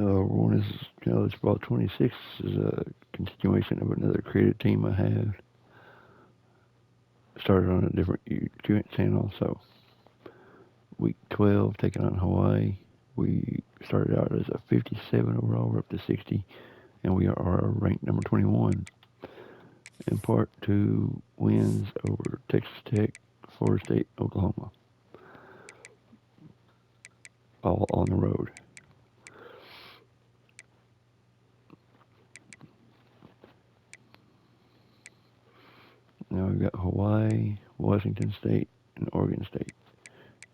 One is, it's about 26 is a continuation of another creative team I have. Started on a different channel, so week 12 taking on Hawaii. We started out as a 57 overall, we're up to 60, and we are ranked number 21. In part two wins over Texas Tech, Florida State, Oklahoma, all on the road. Now we've got Hawaii, Washington State, and Oregon State.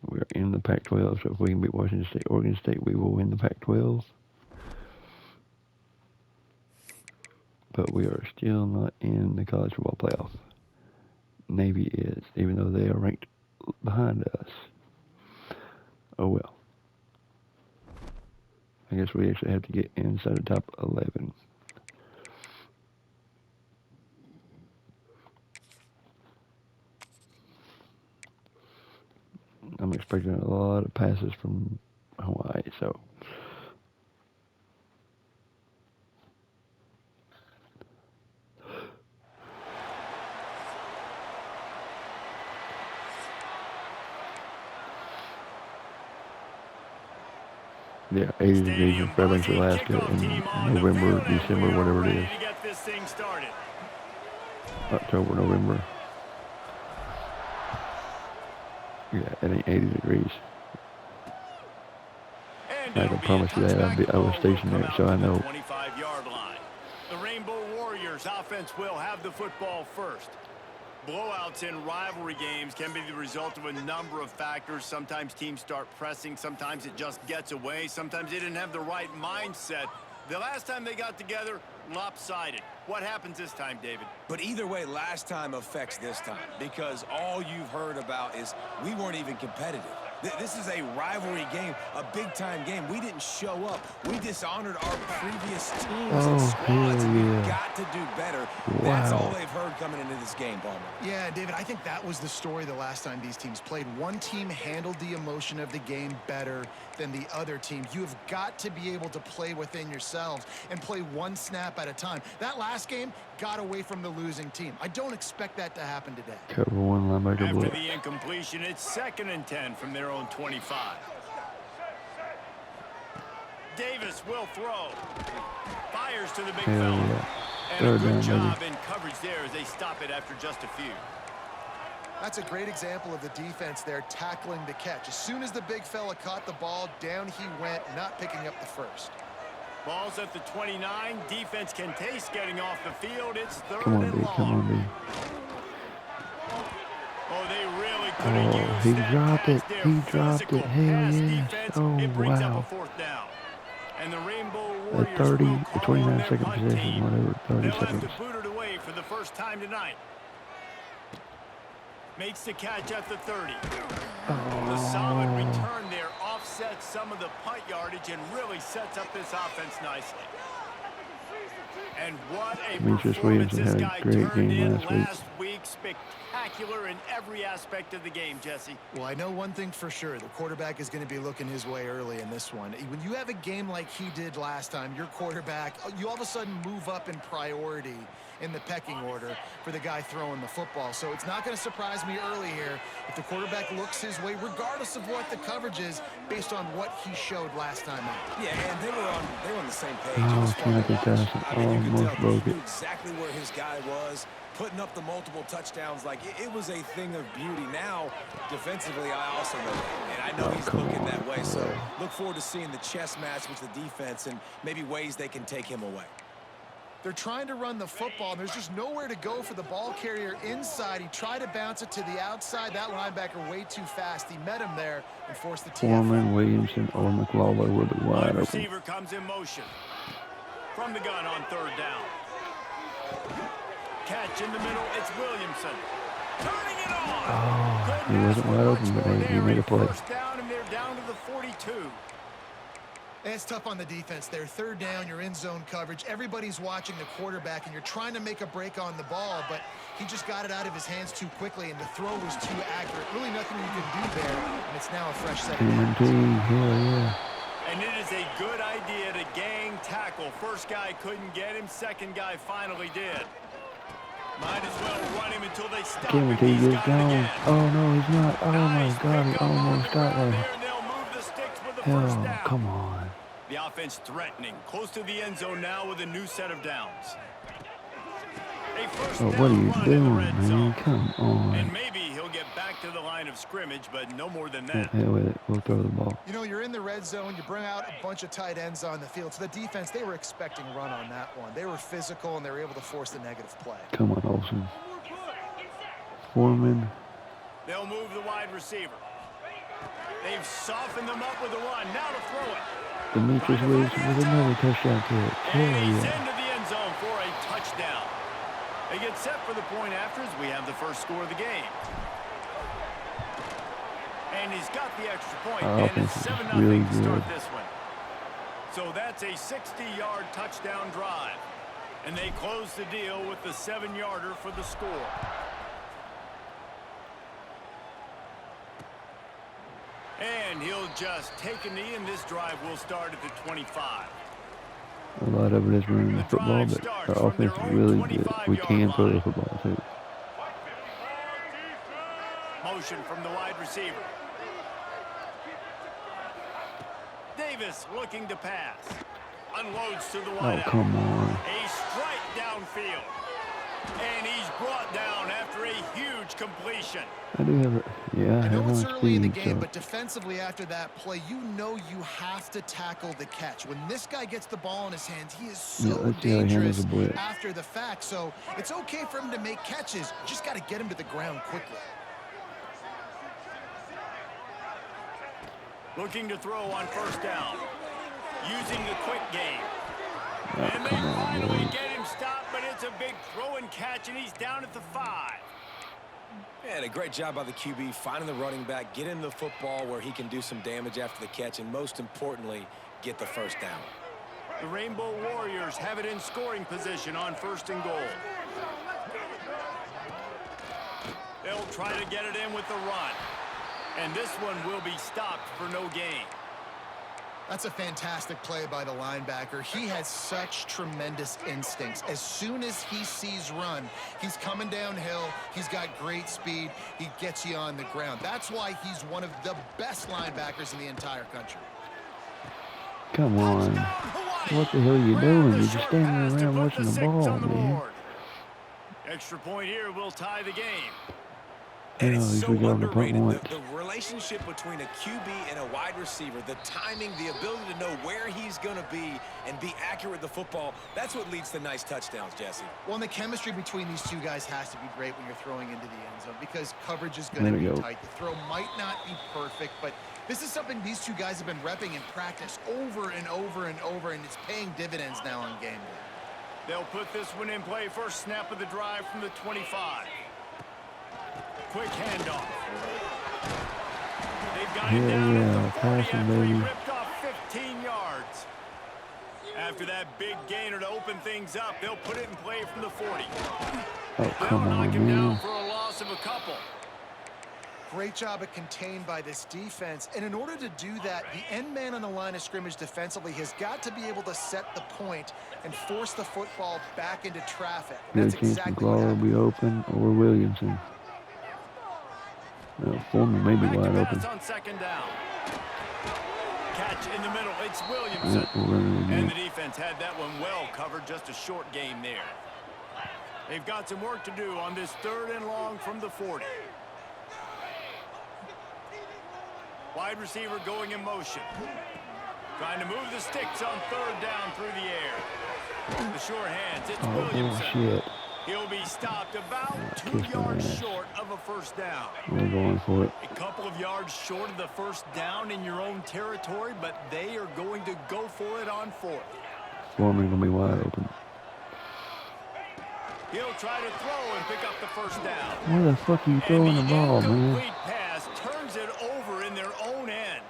We are in the Pac-12, so if we can beat Washington State, Oregon State, we will win the Pac-12. But we are still not in the college football playoff. Navy is, even though they are ranked behind us. Oh well. I guess we actually have to get inside the top 11. I'm expecting a lot of passes from Hawaii, so. Yeah, 80 degrees in Fairbanks, Alaska in November, December, whatever it is. October, November. Yeah, it ain't 80 degrees. I can promise you that. I was stationed there, so I know. 25-yard line. The Rainbow Warriors offense will have the football first. Blowouts in rivalry games can be the result of a number of factors. Sometimes teams start pressing. Sometimes it just gets away. Sometimes they didn't have the right mindset. The last time they got together, lopsided. What happens this time, David? But either way, last time affects this time because all you've heard about is we weren't even competitive. This is a rivalry game, a big-time game. We didn't show up. We dishonored our previous teams and squads. We've got to do better. Wow. That's all they've heard coming into this game, Palmer. Yeah, David, I think that was the story the last time these teams played. One team handled the emotion of the game better than the other team. You have got to be able to play within yourselves and play one snap at a time. That last game got away from the losing team. I don't expect that to happen today. Cover one linebacker. After the incompletion, it's 2nd and 10 from their own 25. Davis will throw. Fires to the big fella. Yeah. And a good job in coverage there as they stop it after just a few. That's a great example of the defense there tackling the catch. As soon as the big fella caught the ball, down he went, not picking up the first. Ball's at the 29. Defense can taste getting off the field. It's 3rd and long. Come on, B. Oh, they really could have used he that dropped it. there. He dropped it. Hell yeah. Oh, it brings wow. up a 4th down. And the Rainbow The Warriors 30, will the call 29 on their second punt possession, team. whatever, 30 They'll seconds. have to boot it away for the first time tonight. Makes the catch at the 30. The solid return there offsets some of the punt yardage and really sets up this offense nicely. And what a performance this guy turned in last week. Spectacular in every aspect of the game, Jesse. Well, I know one thing for sure. The quarterback is going to be looking his way early in this one. When you have a game like he did last time, your quarterback, you all of a sudden move up in priority in the pecking order for the guy throwing the football. So it's not going to surprise me early here if the quarterback looks his way, regardless of what the coverage is, based on what he showed last time out. Yeah, and they were on the same page. Oh, Timothy Johnson almost broke it. Exactly where his guy was, putting up the multiple touchdowns. Like, it was a thing of beauty. Now, defensively, I also know that. And I know he's looking that way. So look forward to seeing the chess match with the defense and maybe ways they can take him away. They're trying to run the football, and there's just nowhere to go for the ball carrier inside. He tried to bounce it to the outside. That linebacker way too fast. He met him there and forced the TF. Foreman, Williamson, or McLawler will be wide open. Receiver comes in motion. From the gun on 3rd down. Catch in the middle, it's Williamson. Turning it on. Oh, he wasn't wide open, but he made a play. 1st down, and they're down to the 42. And it's tough on the defense there. 3rd down, you're in zone coverage. Everybody's watching the quarterback, and you're trying to make a break on the ball, but he just got it out of his hands too quickly, and the throw was too accurate. Really nothing you can do there, and it's now a fresh set of downs. Hell yeah. And it is a good idea to gang tackle. First guy couldn't get him. Second guy finally did. Might as well run him until they stop him. Guarantee He's he's got it gone. again. Oh no, he's not. Oh Nice my God, he pickup on almost the got ground there. there, and they'll move the sticks with the first Oh, down. come on. The offense threatening. Close to the end zone now with a new set of downs. A first Oh, down what are you run in the doing, red man? zone. Come on. And maybe he'll get back to the line of scrimmage, but no more than Oh, that. hell with it. We'll throw the ball. You know, you're in the red zone. You bring out a bunch of tight ends on the field. So the defense, they were expecting run on that one. They were physical, and they were able to force the negative play. Come on, Olsen. Foreman. They'll move the wide receiver. They've softened them up with a run. Now to throw it. Demetrius Wilson with another touchdown catch. And Hell he's yeah. into the end zone for a touchdown. They get set for the point after as we have the first score of the game. And he's got the extra point, Our and offense it's is 7-0 really to start good. this one. So that's a 60-yard touchdown drive. And they close the deal with the 7-yarder for the score. And he'll just take a knee, and this drive will start at the 25. A lot of it is running the football, but our offense is really good. We can throw the football too. Motion from the wide receiver. Davis looking to pass. Unloads to the Oh, wideout. come on. A strike downfield. And he's brought down after a huge completion. I do have it. Yeah, I I have know it's on early in the speed, game, so but defensively after that play, you know you have to tackle the catch. When this guy gets the ball in his hands, he is yeah, so let's see how he handles dangerous the blitz. after the fact. So it's okay for him to make catches. You just got to get him to the ground quickly. Looking to throw on first down. Using the quick game. Oh, And they come on, finally boys. get him stopped, but it's a big throw and catch, and he's down at the 5. And a great job by the QB finding the running back, getting the football where he can do some damage after the catch, and most importantly, get the first down. The Rainbow Warriors have it in scoring position on first and goal. They'll try to get it in with the run. And this one will be stopped for no gain. That's a fantastic play by the linebacker. He has such tremendous instincts. As soon as he sees run, he's coming downhill. He's got great speed. He gets you on the ground. That's why he's one of the best linebackers in the entire country. Come on. What the hell are you doing? You're just standing around watching the ball, man. Extra point here will tie the game. And Yeah, it's at least so we got on the front underrated, once. the relationship between a QB and a wide receiver, the timing, the ability to know where he's going to be and be accurate with the football, that's what leads to nice touchdowns, Jesse. Well, and the chemistry between these two guys has to be great when you're throwing into the end zone because coverage is going to be tight. The throw might not be perfect, but this is something these two guys have been repping in practice over and over and over, and it's paying dividends now on game day. They'll put this one in play. First snap of the drive from the 25. Quick handoff. They've got him down at the 40 after he ripped off 15 yards. After that big gainer to open things up, they'll put it in play from the 40. Oh, come They'll knock on, him down man. for a loss of a couple. Great job at contained by this defense. And in order to do that, the end man on the line of scrimmage defensively has got to be able to set the point and force the football back into traffic. And Good that's chance exactly McLaw what will happened. be open or Williamson. Foreman may be Back to wide pass open. on second down. Catch in the middle. It's Yep, Williamson. we're running And again. the defense had that one well covered. Just a short game there. They've got some work to do on this 3rd and long from the 40. Wide receiver going in motion. Trying to move the sticks on 3rd down through the air. The sure hands. It's Oh, Williamson. bullshit. He'll be stopped about kiss 2 my yards ass. short of a first down. We're going for it. A couple of yards short of the first down in your own territory, but they are going to go for it on 4th. Foreman gonna be wide open. He'll try to throw and pick up the first down. Where the fuck are you throwing the And ball, the man? incomplete pass turns it over in their own end.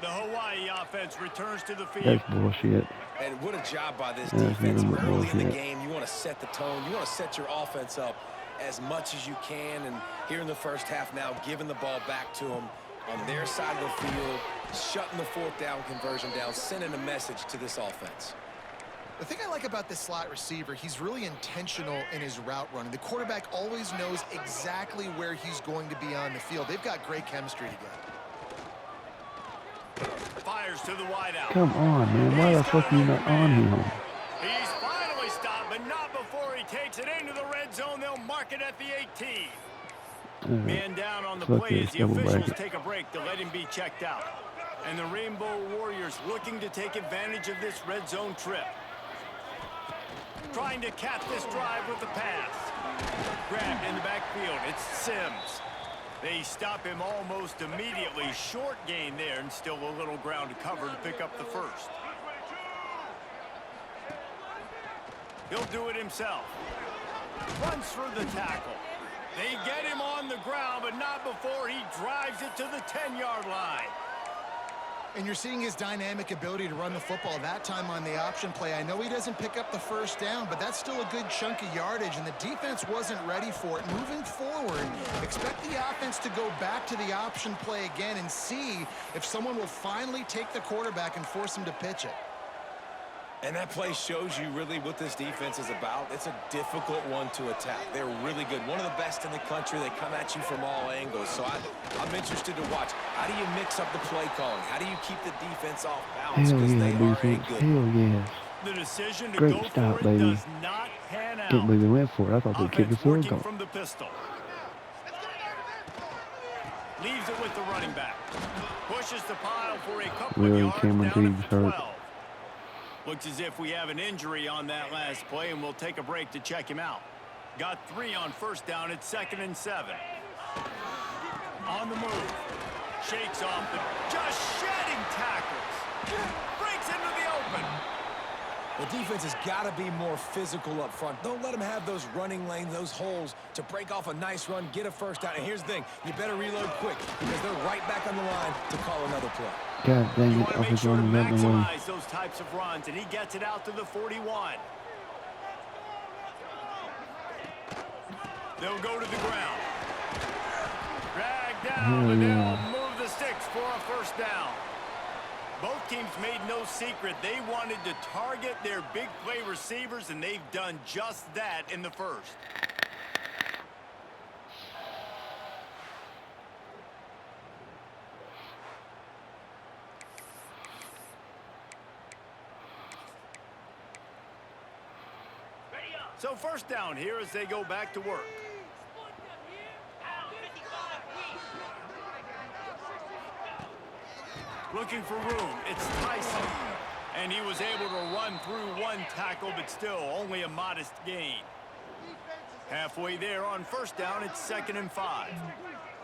The Hawaii offense returns to the field. That's bullshit. And what a job by this That's defense nothing but early in the bullshit. game. You want to set the tone. You want to set your offense up as much as you can. And here in the first half now, giving the ball back to them, on their side of the field, shutting the fourth down conversion down, sending a message to this offense. The thing I like about this slot receiver, he's really intentional in his route running. The quarterback always knows exactly where he's going to be on the field. They've got great chemistry together. Fires to the wideout. Come on, man. Why the fuck are you not on him? He's finally stopped, but not before he takes it into the red zone. They'll mark it at the 18. Man down on the play as the officials take a break to let him be checked out. And the Rainbow Warriors looking to take advantage of this red zone trip. Trying to cap this drive with the pass. Grabbed in the backfield. It's Sims. They stop him almost immediately. Short gain there and still a little ground to cover to pick up the first. He'll do it himself. Runs through the tackle. They get him on the ground, but not before he drives it to the 10-yard line. And you're seeing his dynamic ability to run the football that time on the option play. I know he doesn't pick up the first down, but that's still a good chunk of yardage, and the defense wasn't ready for it. Moving forward, expect the offense to go back to the option play again and see if someone will finally take the quarterback and force him to pitch it. And that play shows you really what this defense is about. It's a difficult one to attack. They're really good. One of the best in the country. They come at you from all angles. So I'm interested to watch. How do you mix up the play calling? How do you keep the defense off balance? Hell Because yeah, they are defense. good. Hell yes. The decision to Great go stop, for it baby. does not pan out. Can't believe they went for it. I thought they kicked the Offense field working goal. from the pistol. Leaves it with the running back. Pushes the pile for a couple Really, of yards Cameron down Teague's at hurt. 12. Looks as if we have an injury on that last play, and we'll take a break to check him out. Got 3 on first down. It's 2nd and 7. On the move. Shakes off the just shedding tackles. Breaks into the open. The defense has got to be more physical up front. Don't let them have those running lanes, those holes to break off a nice run, get a first down. And here's the thing, you better reload quick because they're right back on the line to call another play. God dang You it. want to make Offensive sure to line got in the way. maximize those types of runs, and he gets it out to the 41. They'll go to the ground. Drag down, and they'll move the sticks for a first down. Both teams made no secret they wanted to target their big play receivers, and they've done just that in the first. So first down here as they go back to work. Looking for room. It's Tyson. And he was able to run through one tackle, but still only a modest gain. Halfway there on first down, it's 2nd and 5.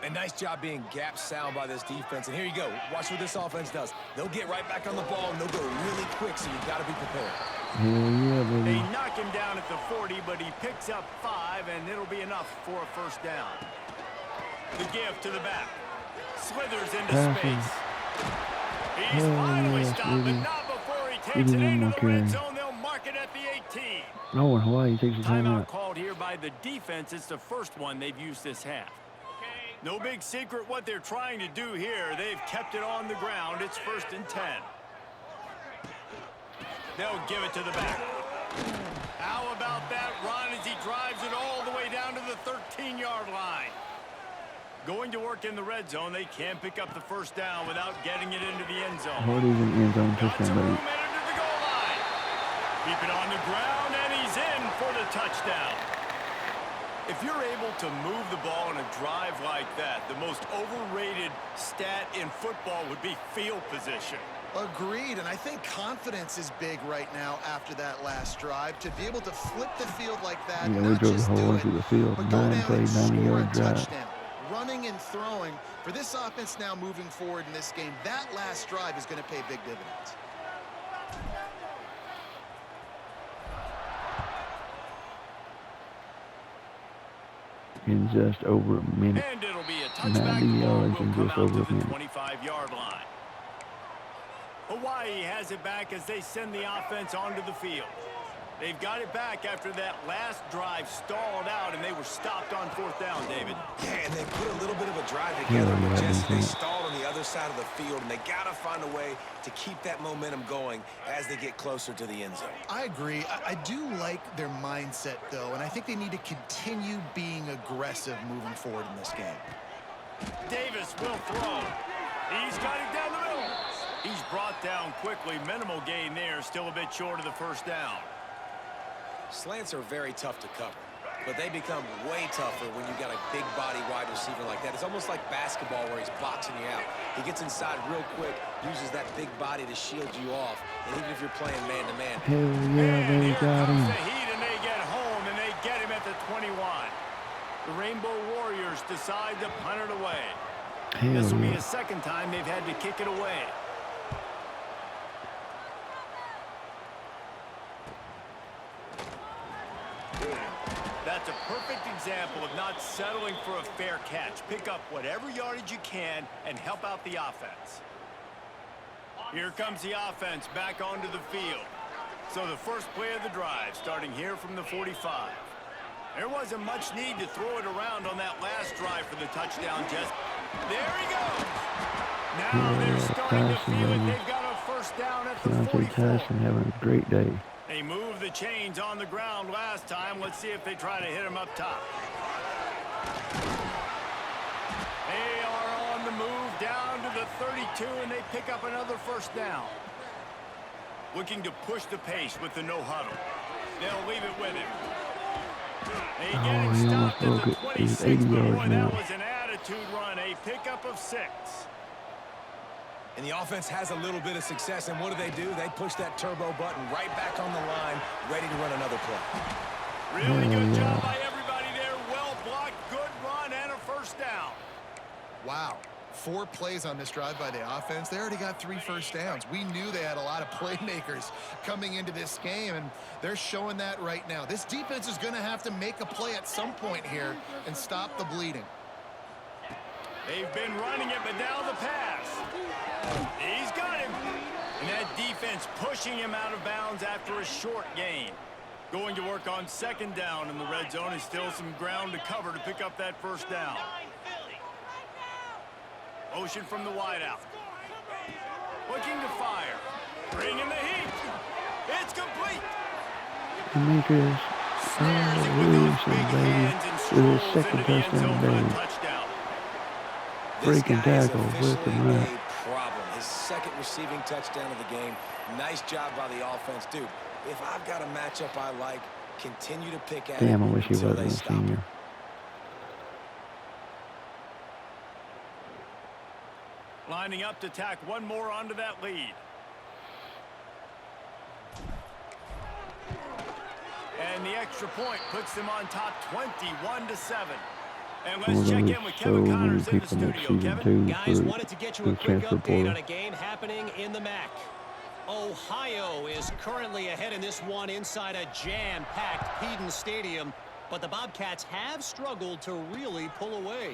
A nice job being gap sound by this defense. And here you go. Watch what this offense does. They'll get right back on the ball, and they'll go really quick, so you've got to be prepared. Hell yeah, baby. They knock him down at the 40, but he picks up 5, and it'll be enough for a first down. The give to the back. Slithers into space. He's finally stopped, but not before he takes it into the red zone. They'll mark it at the 18. No, in Hawaii, he takes the time Timeout out. called here by the defense. It's the first one they've used this half. No big secret what they're trying to do here. They've kept it on the ground. It's 1st and 10. They'll give it to the back. How about that run as he drives it all the way down to the 13-yard line? Going to work in the red zone. They can't pick up the first down without getting it into the end zone. Hardy's in the end zone Got some touchdown, room baby. headed to the goal line. Keep it on the ground, and he's in for the touchdown. If you're able to move the ball in a drive like that, the most overrated stat in football would be field position. Agreed, and I think confidence is big right now after that last drive. To be able to flip the field like that, Yeah, we not drove the just whole do way it, through the field. but go 9 down play, and 90 score a yard drive. touchdown. Running and throwing for this offense now moving forward in this game, that last drive is going to pay big dividends. In just over a minute. And it'll be a touchback. 90 The ball yards will in come just out over to a the minute. 25-yard line. Hawaii has it back as they send the offense onto the field. They've got it back after that last drive stalled out, and they were stopped on 4th down, David. Yeah, and they put a little bit of a drive Hell together, but yeah, just as they defense. stalled on the other side of the field, and they got to find a way to keep that momentum going as they get closer to the end zone. I agree. I do like their mindset, though, and I think they need to continue being aggressive moving forward in this game. Davis will throw. He's got it down the middle. He's brought down quickly. Minimal gain there, still a bit short of the 1st down. Slants are very tough to cover, but they become way tougher when you got a big body wide receiver like that. It's almost like basketball where he's boxing you out. He gets inside real quick, uses that big body to shield you off, and even if you're playing man-to-man. Hell yeah, And they here got comes him. the heat, and they get home, and they get him at the 21. The Rainbow Warriors decide to punt it away. Hell This will be yeah. the 2nd time they've had to kick it away. That's a perfect example of not settling for a fair catch. Pick up whatever yardage you can and help out the offense. Here comes the offense back onto the field. So the first play of the drive starting here from the 45. There wasn't much need to throw it around on that last drive for the touchdown, Jess. There he goes. Now they're starting to feel it. They've got a 1st down at the Deontay 44. Tyson having a great day. They moved the chains on the ground last time. Let's see if they try to hit him up top. They are on the move down to the 32, and they pick up another 1st down. Looking to push the pace with the no huddle. They'll leave it with him. They get Oh, it he almost stopped at broke the it. 26, He's 80 but yards boy, now. that was an attitude run. A pickup of 6. And the offense has a little bit of success, and what do? They push that turbo button right back on the line, ready to run another play. Really Oh, good yeah. job by everybody there. Well blocked, good run, and a 1st down. Wow. 4 plays on this drive by the offense. They already got 3 1st downs. We knew they had a lot of playmakers coming into this game, and they're showing that right now. This defense is going to have to make a play at some point here and stop the bleeding. They've been running it, but now the pass. He's got him. And that defense pushing him out of bounds after a short gain. Going to work on 2nd down in the red zone, and still some ground to cover to pick up that 1st down. Motion from the wideout. Looking to fire. Bringing the heat. It's complete. Demetrius Williamson, baby, with his 2nd touchdown of the day. Touchdown. Breaking This guy is tackle, officially left and right. a problem. His 2nd receiving touchdown of the game. Nice job by the offense. Dude, if I've got a matchup I like, continue to pick at Damn, I it wish he until wasn't they a stop. senior. Lining up to tack one more onto that lead. And the extra point puts them on top 21-7. And let's check in with Kevin Connors in the studio. Kevin? Guys, wanted to get you a quick update on a game happening in the MAC. Ohio is currently ahead in this one inside a jam-packed Peden Stadium, but the Bobcats have struggled to really pull away.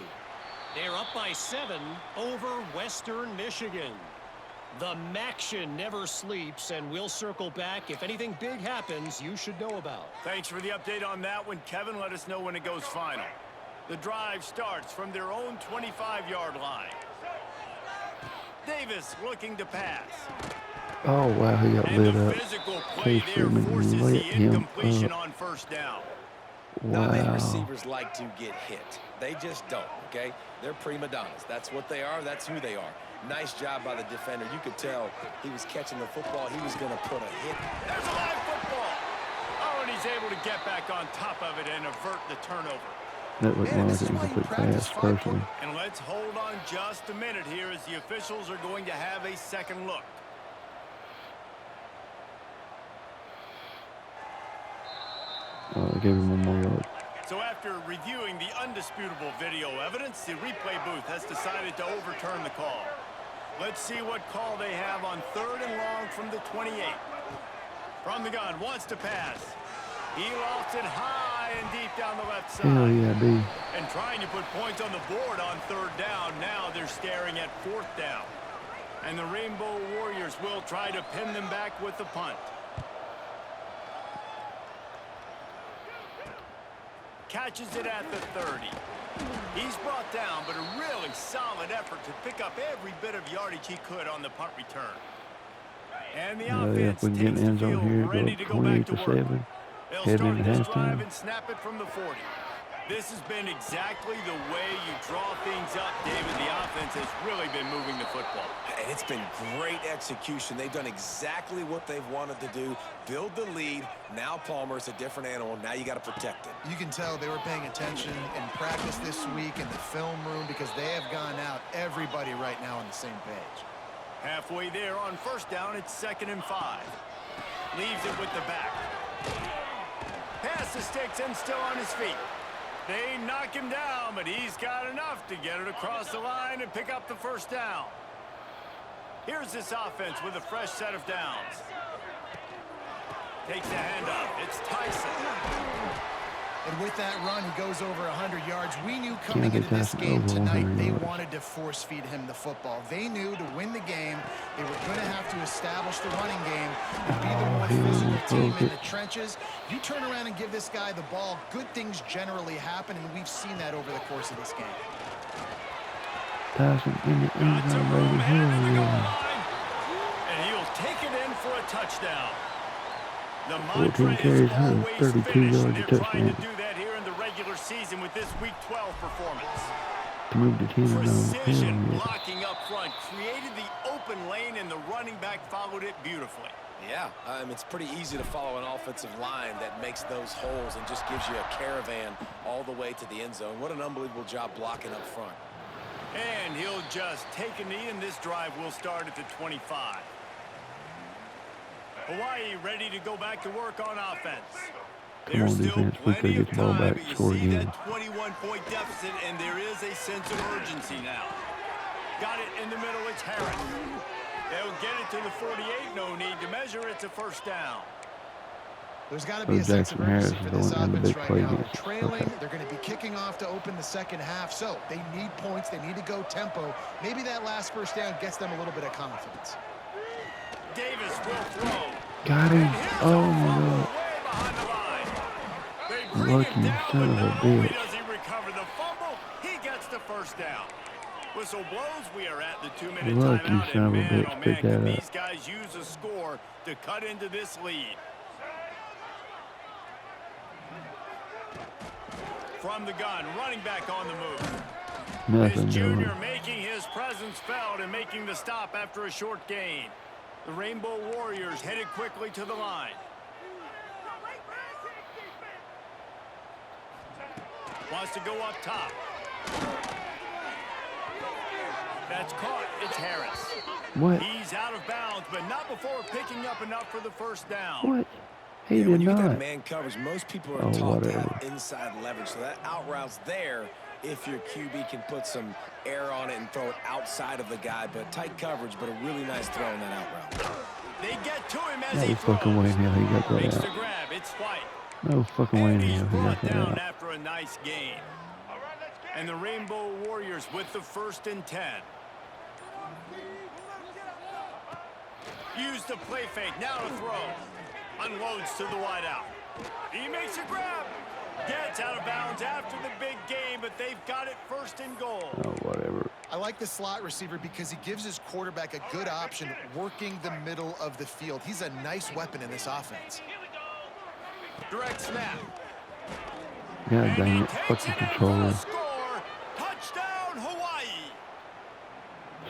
They're up by 7 over Western Michigan. The Maction never sleeps, and we'll circle back. If anything big happens, you should know about. Thanks for the update on that one, Kevin. Let us know when it goes final. The drive starts from their own 25-yard line. Davis looking to pass. Oh, wow, he got And lit the up. physical play Chase there Freeman forces lit the him incompletion up. on 1st down. Not many Wow. receivers like to get hit. They just don't, okay? They're prima donnas. That's what they are. That's who they are. Nice job by the defender. You could tell he was catching the football. He was going to put a hit. There's a live football. Oh, and he's able to get back on top of it and avert the turnover. That looked Man, like this is an why you incomplete practice pass, 5 personally. And let's hold on just a minute here as the officials are going to have a second look. They gave him 1 more yard. So after reviewing the undisputable video evidence, the replay booth has decided to overturn the call. Let's see what call they have on 3rd and long from the 28. From the gun, wants to pass. He lofts it high and deep down the left side. Hell yeah, B. And trying to put points on the board on 3rd down. Now they're staring at 4th down. And the Rainbow Warriors will try to pin them back with the punt. catches it at the 30. He's brought down, but a really solid effort to pick up every bit of yardage he could on the punt return. And the offense if we can get takes in the the end zone field, here, ready go to go back to work. 28-7, They'll heading start into this drive halftime. and snap it from the 40. This has been exactly the way you draw things up, David. The offense has really been moving the football. And it's been great execution. They've done exactly what they've wanted to do. Build the lead. Now Palmer's a different animal. Now you got to protect it. You can tell they were paying attention in practice this week in the film room because they have gone out, everybody right now on the same page. Halfway there on first down, it's 2nd and 5. Leaves it with the back. Pass the sticks and still on his feet. They knock him down, but he's got enough to get it across the line and pick up the first down. Here's this offense with a fresh set of downs. Takes the handoff. It's Tyson. And with that run, he goes over 100 yards. We knew coming into this game tonight they wanted to force feed him the football. They knew to win the game, they were going to have to establish the running game and be the more physical team in the trenches. You turn around and give this guy the ball, good things generally happen, and we've seen that over the course of this game. Tyson in the end zone, baby. And he'll take it in for a touchdown. The 14 carries, 132 yards, a touchdown. To do that here in the regular season with this Week 12 performance. To move the 10 Precision down. blocking up front created the open lane, and the running back followed it beautifully. Yeah, it's pretty easy to follow an offensive line that makes those holes and just gives you a caravan all the way to the end zone. What an unbelievable job blocking up front. And he'll just take a knee, and this drive will start at the 25. Hawaii ready to go back to work on offense. There's still plenty of time, but you see that 21-point deficit, and there is a sense of urgency now. Got it in the middle, it's Harris. They'll get it to the 48, no need to measure, it's a first down. There's got to be a sense of urgency for this offense right now. They're trailing, they're going to be kicking off to open the second half, so they need points, they need to go tempo. Maybe that last first down gets them a little bit of confidence. Davis will throw. Got him. Oh, my God. Lucky son of a bitch. Does he recover the fumble? He gets the first down. Whistle blows. We are at the 2-minute Lucky timeout. son of a And bitch. man, oh man, Pick can that these up. guys use a score to cut into this lead. From the gun, running back on the move. Nothing This doing. junior making his presence felt and making the stop after a short gain. The Rainbow Warriors headed quickly to the line. Wants to go up top. That's caught. It's Harris. What? He's out of bounds, but not before picking up enough for the first down. What? He When did you get that not. man coverage, most people are Oh, taught to whatever. have inside leverage. So that out route's there if your QB can put some air on it and throw it outside of the guy. But tight coverage, but a really nice throw in that out route. They get to him as No he fucking way in throws. hell he got Makes that the out. grab. It's White. No fucking way in And he's hell he brought got that down out. after a nice gain. And the Rainbow Warriors with the 1st and 10. Use the play fake. Now to throw. Unloads to the wideout. He makes a grab. Gets out of bounds after the big game, but they've got it 1st and goal. Oh, whatever. I like the slot receiver because he gives his quarterback a good option working the middle of the field. He's a nice weapon in this offense. Direct snap. God dang And it. he takes Fucking it in for controller. the score. Touchdown, Hawaii.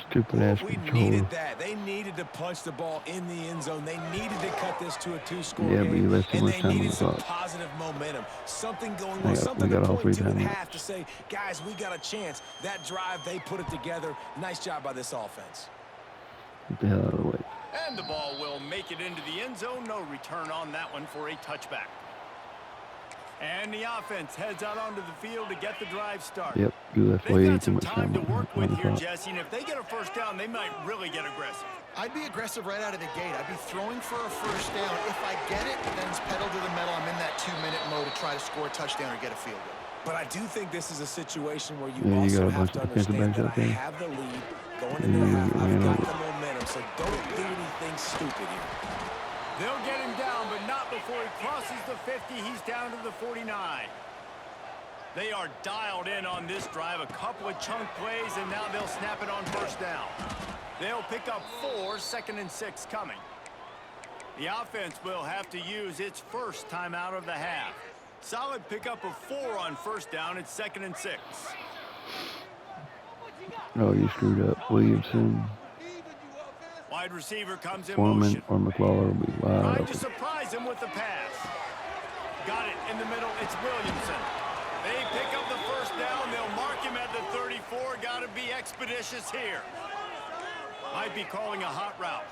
Stupid ass We controller. needed that. They needed to punch the ball in the end zone. They needed to cut this to a 2-score Yeah, but game. you left too And much they time on needed the some clock. positive momentum. Something going We on. got- Something we got to all point three to at timeouts. half to say, guys, we got a chance. That drive, they put it together. Nice job by this offense. Get the hell out of the way. And the ball will make it into the end zone. No return on that one for a touchback. And the offense heads out onto the field to get the drive started. Yep, you left They've way got too some much time to time work on with the here, clock. Jesse, and if they get a first down, they might really get aggressive. I'd be aggressive right out of the gate. I'd be throwing for a first down. If I get it, then it's pedal to the metal. I'm in that 2-minute mode to try to score a touchdown or get a field goal. But I do think this is a situation where you Yeah, you also got a have bunch to of defensive understand backs that out I there. have the lead going And into the you half. get I've ran got over. the momentum, so don't do anything stupid here. They'll get him down, but not before he crosses the 50. He's down to the 49. They are dialed in on this drive. A couple of chunk plays, and now they'll snap it on first down. They'll pick up 4, 2nd and 6 coming. The offense will have to use its first timeout of the half. Solid pickup of 4 on first down. It's 2nd and 6. Oh, you screwed up. Williamson, Wide receiver comes in Foreman, motion. or McLaurin will be wide Trying to open. surprise him with the pass. Got it in the middle. It's Williamson. They pick up the first down. They'll mark him at the 34. Got to be expeditious here. Might be calling a hot route.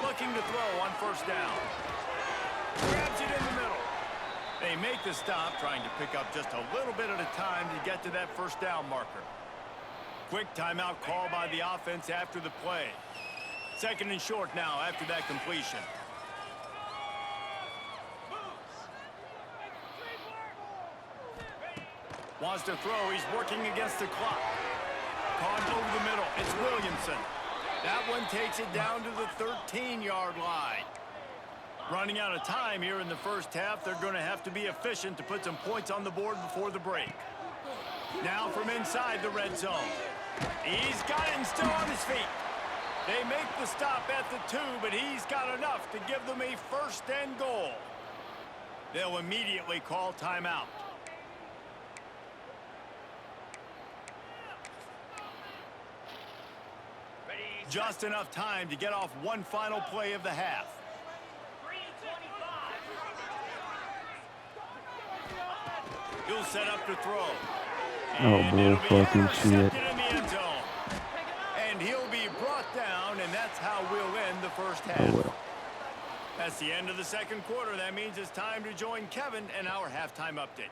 Looking to throw on first down. Grabs it in the middle. They make the stop, trying to pick up just a little bit at a time to get to that first down marker. Quick timeout call by the offense after the play. 2nd and short now after that completion. Wants to throw. He's working against the clock. Caught over the middle. It's Williamson. That one takes it down to the 13-yard line. Running out of time here in the first half. They're going to have to be efficient to put some points on the board before the break. Now from inside the red zone. He's got it and still on his feet. They make the stop at the 2, but he's got enough to give them a 1st and goal. They'll immediately call timeout. Just enough time to get off one final play of the half. He'll set up to throw. Oh, bull fucking shit. In the end zone. And he'll be brought down, and that's how we'll end the first half. Oh, well. That's the end of the 2nd quarter. That means it's time to join Kevin and our halftime update.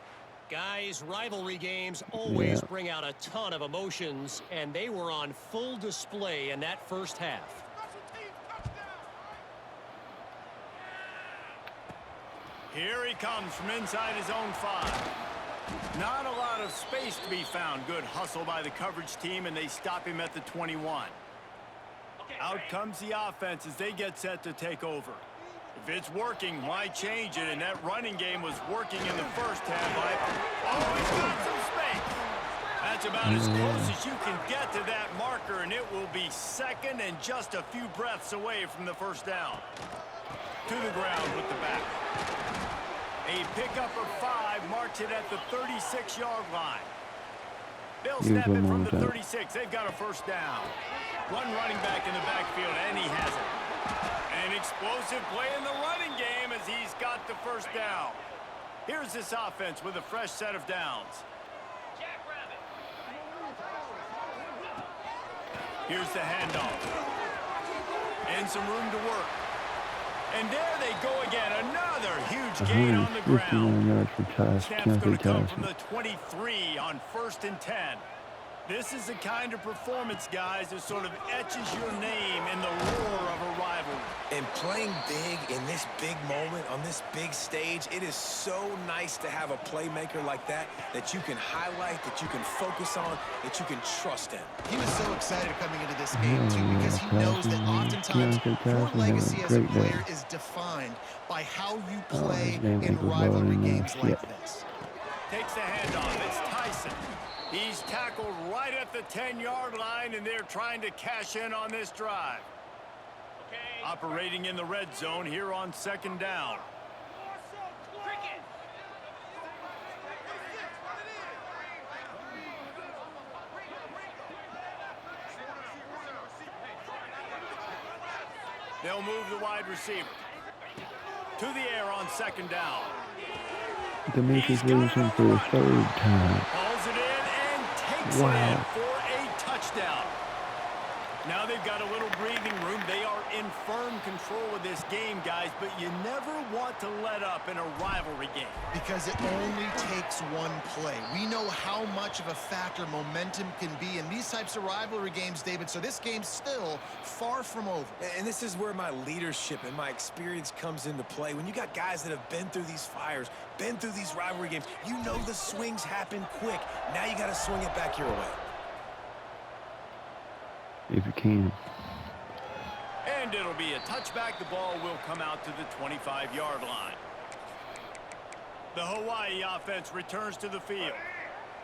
Guys, rivalry games always bring out a ton of emotions, and they were on full display in that first half. Here he comes from inside his own 5. Not a lot of space to be found. Good hustle by the coverage team, and they stop him at the 21. Out comes the offense as they get set to take over. If it's working, why change it? And that running game was working in the first half. Oh, he's got some space. That's about as close as you can get to that marker, and it will be 2nd and just a few breaths away from the first down. To the ground with the back. A pickup of 5 marks it at the 36-yard line. They'll snap it from the 36. They've got a first down. One running back in the backfield, and he has it. An explosive play in the running game as he's got the first down. Here's this offense with a fresh set of downs. Here's the handoff. And some room to work. And there they go again. Another huge gain on the ground. 159 yards for Tyson. Snap's going to come from the 23 on 1st and 10. This is the kind of performance, guys, that sort of etches your name in the roar of a rivalry. And playing big in this big moment, on this big stage, it is so nice to have a playmaker like that you can highlight, that you can focus on, that you can trust in. He was so excited coming into this game, too, because he knows that oftentimes your legacy as a player is defined by how you play in rivalry games like this. Takes the handoff. It's Tyson. He's tackled right at the 10-yard line, and they're trying to cash in on this drive. Operating in the red zone here on 2nd down. They'll move the wide receiver. To the air on 2nd down. Demetrius Williamson for the 3rd time. Hauls it in and takes it in for a touchdown. Now they've got a little breathing room. They are in firm control of this game, guys, but you never want to let up in a rivalry game. Because it only takes one play. We know how much of a factor momentum can be in these types of rivalry games, David, so this game's still far from over. And this is where my leadership and my experience comes into play. When you got guys that have been through these fires, been through these rivalry games, you know the swings happen quick. Now you got to swing it back your way. If you can. And it'll be a touchback. The ball will come out to the 25-yard line. The Hawaii offense returns to the field.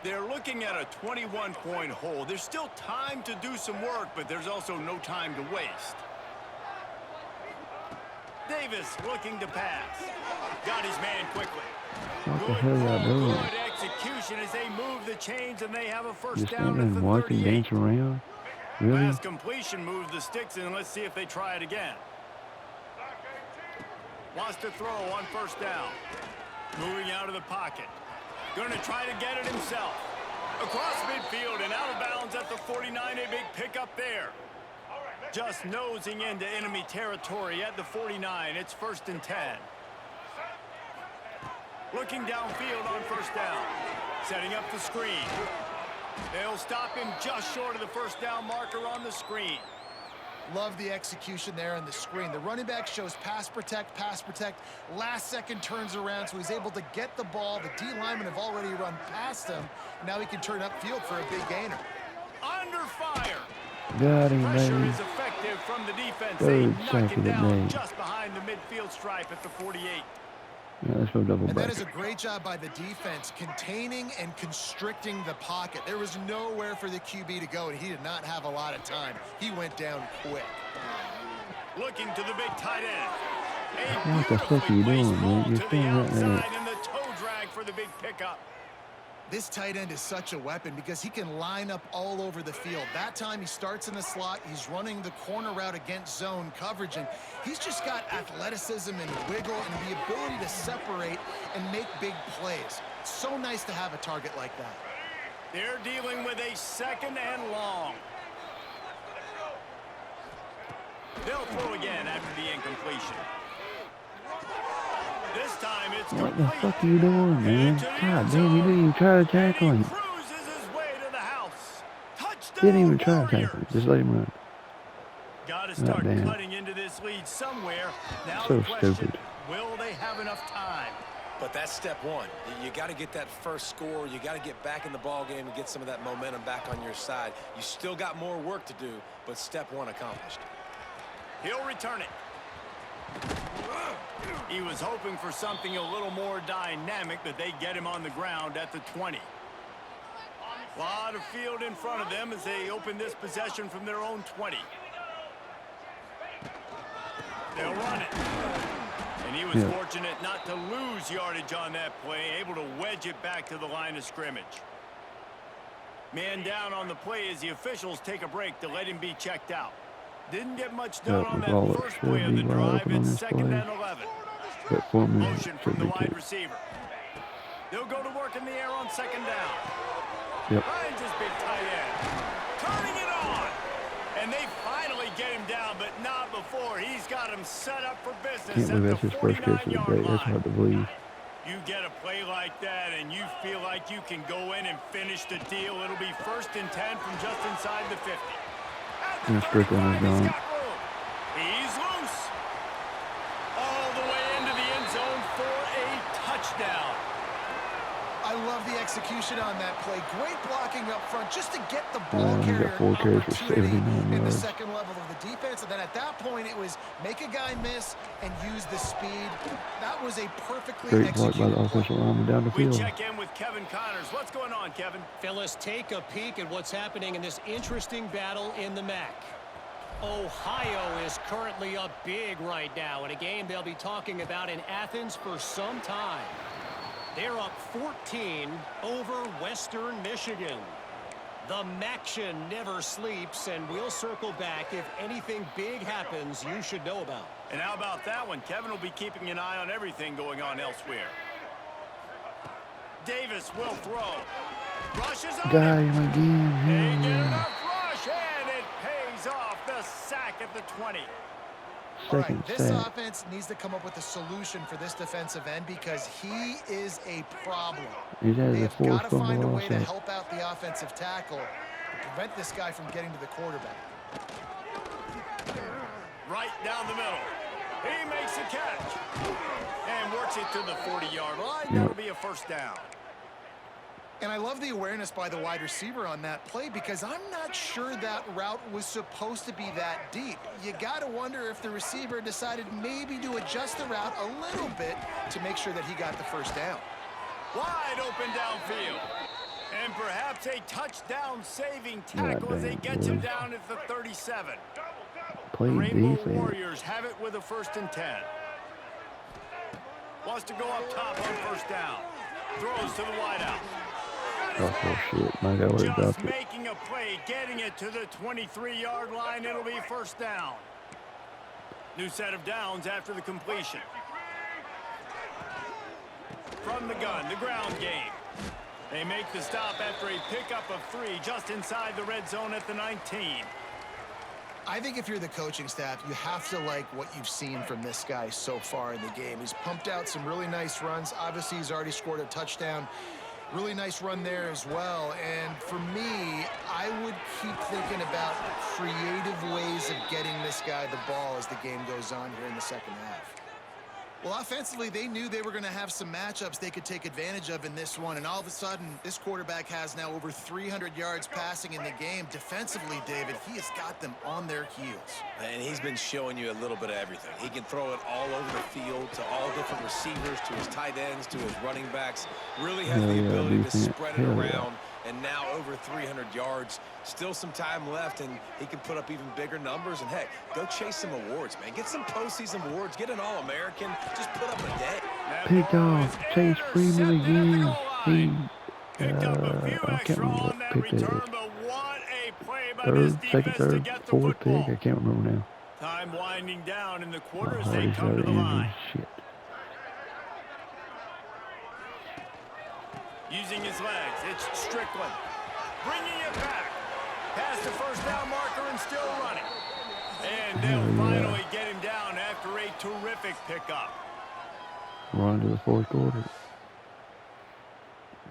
They're looking at a 21-point hole. There's still time to do some work, but there's also no time to waste. Davis looking to pass. Got his man quickly. What the hell y'all doing? Good execution as they move the chains and they have a first Just down stand there at the and walk and 38. dance around? Really? Last completion moved the sticks in. Let's see if they try it again. Wants to throw on first down. Moving out of the pocket. Going to try to get it himself. Across midfield and out of bounds at the 49. A big pickup there. Just nosing into enemy territory at the 49. It's 1st and 10. Looking downfield on first down. Setting up the screen. They'll stop him just short of the first down marker on the screen. Love the execution there on the screen. The running back shows pass protect, last second turns around, so he's able to get the ball. The D linemen have already run past him. Now he can turn upfield for a big gainer. Under fire. Got him, Pressure baby. is effective from the defense. Third They knock sack him of the down day. just behind the midfield stripe at the 48. Yeah, let's go double And back. that is a great job by the defense, containing and constricting the pocket. There was nowhere for the QB to go, and he did not have a lot of time. He went down quick. Looking to the big tight end. What the fuck are you doing, man? You're to the still right there. outside and the toe drag for the big pickup. This tight end is such a weapon because he can line up all over the field. That time he starts in the slot. He's running the corner route against zone coverage, and he's just got athleticism and wiggle and the ability to separate and make big plays. So nice to have a target like that. They're dealing with a 2nd and long. They'll throw again after the incompletion. This time it's What the complete. fuck are you doing, man? God damn, you didn't even try to tackle And him. he cruises his way to the house. Touchdown, Didn't even try to tackle him. Warriors. Just let him run. Got to start damn. cutting into this lead somewhere. Now So the question, stupid. will they have enough time? But that's step one. You got to get that first score. You got to get back in the ball game and get some of that momentum back on your side. You still got more work to do, but step one accomplished. He'll return it. He was hoping for something a little more dynamic, but they get him on the ground at the 20. A lot of field in front of them as they open this possession from their own 20. They'll run it. And he was fortunate not to lose yardage on that play, able to wedge it back to the line of scrimmage. Man down on the play as the officials take a break to let him be checked out. Didn't get much done on that Waller first should play of be the wide drive. open on It's this 2nd play. and 11. But 4 minutes Motion should from the be wide good. receiver. They'll go to work in the air on 2nd down. Yep. Finds his big tight end. Turning it on. And they finally get him down, but not before. He's got him set up for business Can't believe at that's the his first catch of the 49-yard day. That's line. hard to believe. You get a play like that and you feel like you can go in and finish the deal. It'll be 1st and 10 from just inside the 50. At the And Strickland 35, is he's gone. got room. He's loose. All the way into the end zone for a touchdown. I love the execution on that play. Great blocking up front just to get the ball He carrier got 4 carries for opportunity 79 in the yards. second level of the defense. And then at that point, it was make a guy miss and use the speed. That was a perfectly Great block by executed the offensive lineman down the We field. check in with Kevin Connors. What's going on, Kevin? Phyllis, take a peek at what's happening in this interesting battle in the MAC. Ohio is currently up big right now in a game they'll be talking about in Athens for some time. They're up 14 over Western Michigan. The MACtion never sleeps, and we'll circle back if anything big happens you should know about. And how about that one? Kevin will be keeping an eye on everything going on elsewhere. Davis will throw. Rushes on Got him. him again. They Hell get yeah. enough rush, and it pays off. The sack at the 20. All Second right, this sack. offense needs to come up with a solution for this defensive end because he is a problem. He's had They a have forced got to find a fumble way to also. help out the offensive tackle to prevent this guy from getting to the quarterback. Right down the middle. He makes a catch. And works it to the 40-yard line. That'll be a first down. And I love the awareness by the wide receiver on that play because I'm not sure that route was supposed to be that deep. You got to wonder if the receiver decided maybe to adjust the route a little bit to make sure that he got the first down. Wide open downfield. And perhaps a touchdown-saving God tackle as they damn, get him boys. down at the 37. The Play Rainbow defense. Warriors have it with a 1st and 10. Wants to go up top on 1st down. Throws to the wideout. Oh, shit. My guy would have Just dropped it. making a play, getting it to the 23-yard line. It'll be 1st down. New set of downs after the completion. From the gun, the ground game. They make the stop after a pickup of 3 just inside the red zone at the 19. I think if you're the coaching staff, you have to like what you've seen from this guy so far in the game. He's pumped out some really nice runs. Obviously, he's already scored a touchdown. Really nice run there as well. And for me, I would keep thinking about creative ways of getting this guy the ball as the game goes on here in the second half. Well, offensively, they knew they were going to have some matchups they could take advantage of in this one. And all of a sudden, this quarterback has now over 300 yards passing in the game. Defensively, David, he has got them on their heels. And he's been showing you a little bit of everything. He can throw it all over the field to all different receivers, to his tight ends, to his running backs. Really has the ability to spread it around. And now over 300 yards. Still some time left, and he can put up even bigger numbers. And, heck, go chase some awards, man. Get some postseason awards. Get an All-American. Just put up a day. Picked off. Chase Freeman again. He, Picked up a few I can't extra remember on what that pick that return, is. but what a play by this Third, second, defense to third, get the fourth football. pick. I can't remember now. Time winding down in the My quarter as heart they is come out to of the line. engine. Shit. Using his legs, it's Strickland. Bringing it back. Past the 1st down marker and still running. And they'll finally get him down after a terrific pickup. We're on to the 4th quarter.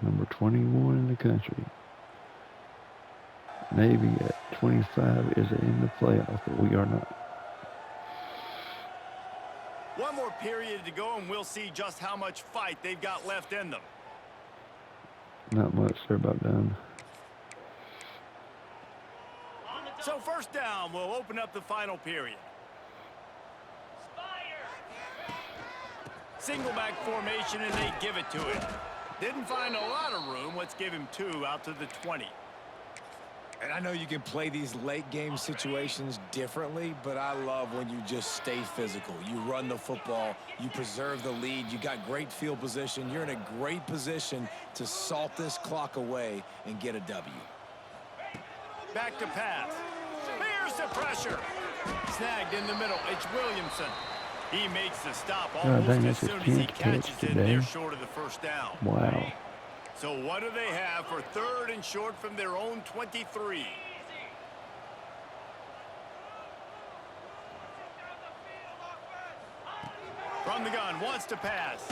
Number 21 in the country. Navy at 25 is in the playoff, but we are not. One more period to go, and we'll see just how much fight they've got left in them. Not much. They're about done. So 1st down will open up the final period. Single back formation, and they give it to him. Didn't find a lot of room. Let's give him 2 out to the 20. And I know you can play these late game situations differently, but I love when you just stay physical. You run the football, you preserve the lead, you got great field position. You're in a great position to salt this clock away and get a W. Back to pass. Here's the pressure. Snagged in the middle. It's Williamson. He makes the stop almost dang, as that's his soon as he 10th catches catch it. today. They're short of the 1st down. Wow. So what do they have for 3rd and short from their own 23? From the gun, wants to pass.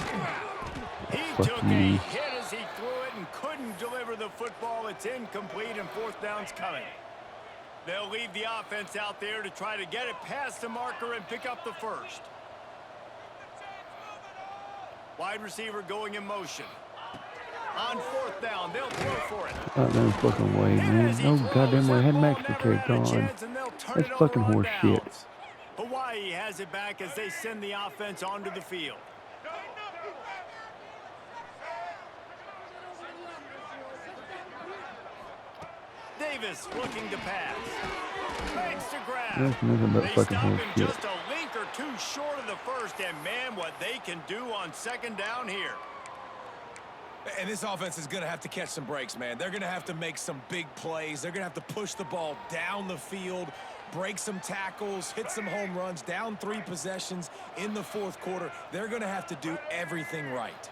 He took a hit as he threw it and couldn't deliver the football. It's incomplete, and 4th down's coming. They'll leave the offense out there to try to get it past the marker and pick up the 1st. Wide receiver going in motion. On 4th down, they'll throw for it. Not no fucking way, man. No goddamn way. I had Max protect on. That's fucking horse shit. Hawaii has it back as they send the offense onto the field. Davis looking to pass. Makes the grab. That's nothing but They fucking stop horse him shit. just a link or 2 short of the 1st, and man, what they can do on 2nd down here. And this offense is going to have to catch some breaks, man. They're going to have to make some big plays. They're going to have to push the ball down the field, break some tackles, hit some home runs, down 3 possessions in the 4th quarter. They're going to have to do everything right.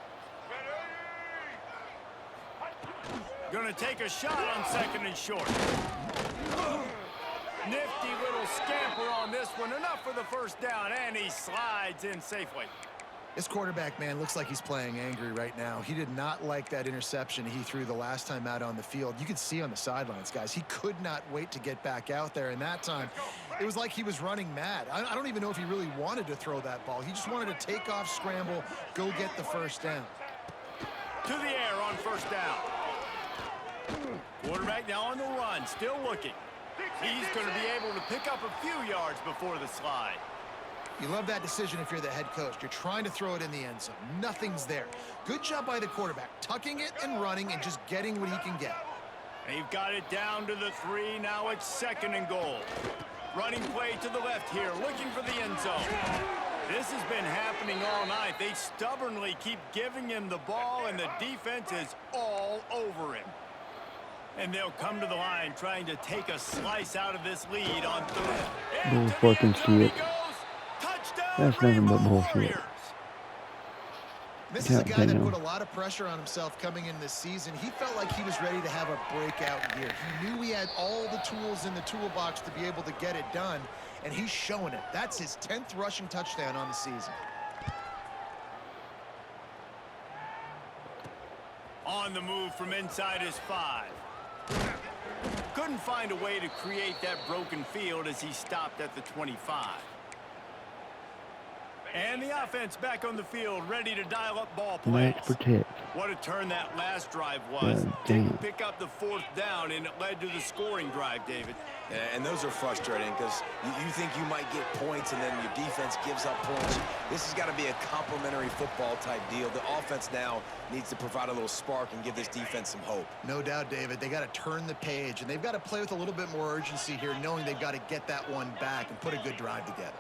Going to take a shot on 2nd and short. Nifty little scamper on this one. Enough for the 1st down, and he slides in safely. This quarterback, man, looks like he's playing angry right now. He did not like that interception he threw the last time out on the field. You could see on the sidelines, guys, he could not wait to get back out there. And that time, it was like he was running mad. I don't even know if he really wanted to throw that ball. He just wanted to take off, scramble, go get the 1st down. To the air on 1st down. Quarterback now on the run, still looking. He's going to be able to pick up a few yards before the slide. You love that decision if you're the head coach. You're trying to throw it in the end zone. Nothing's there. Good job by the quarterback, tucking it and running and just getting what he can get. They've got it down to the 3. Now it's 2nd and goal. Running play to the left here, looking for the end zone. This has been happening all night. They stubbornly keep giving him the ball, and the defense is all over him. And they'll come to the line trying to take a slice out of this lead on 3rd. Bull fucking shit. Touchdown, That's nothing but Rainbow bullshit. Warriors. This is a guy that put a lot of pressure on himself coming in this season. He felt like he was ready to have a breakout year. He knew he had all the tools in the toolbox to be able to get it done, and he's showing it. That's his 10th rushing touchdown on the season. On the move from inside his 5. Couldn't find a way to create that broken field as he stopped at the 25. And the offense back on the field, ready to dial up ball plays. Max protect. What a turn that last drive was. Didn't pick up the 4th down, and it led to the scoring drive, David. And those are frustrating because you think you might get points and then your defense gives up points. This has got to be a complementary football type deal. The offense now needs to provide a little spark and give this defense some hope. No doubt, David. They got to turn the page, and they've got to play with a little bit more urgency here, knowing they've got to get that one back and put a good drive together.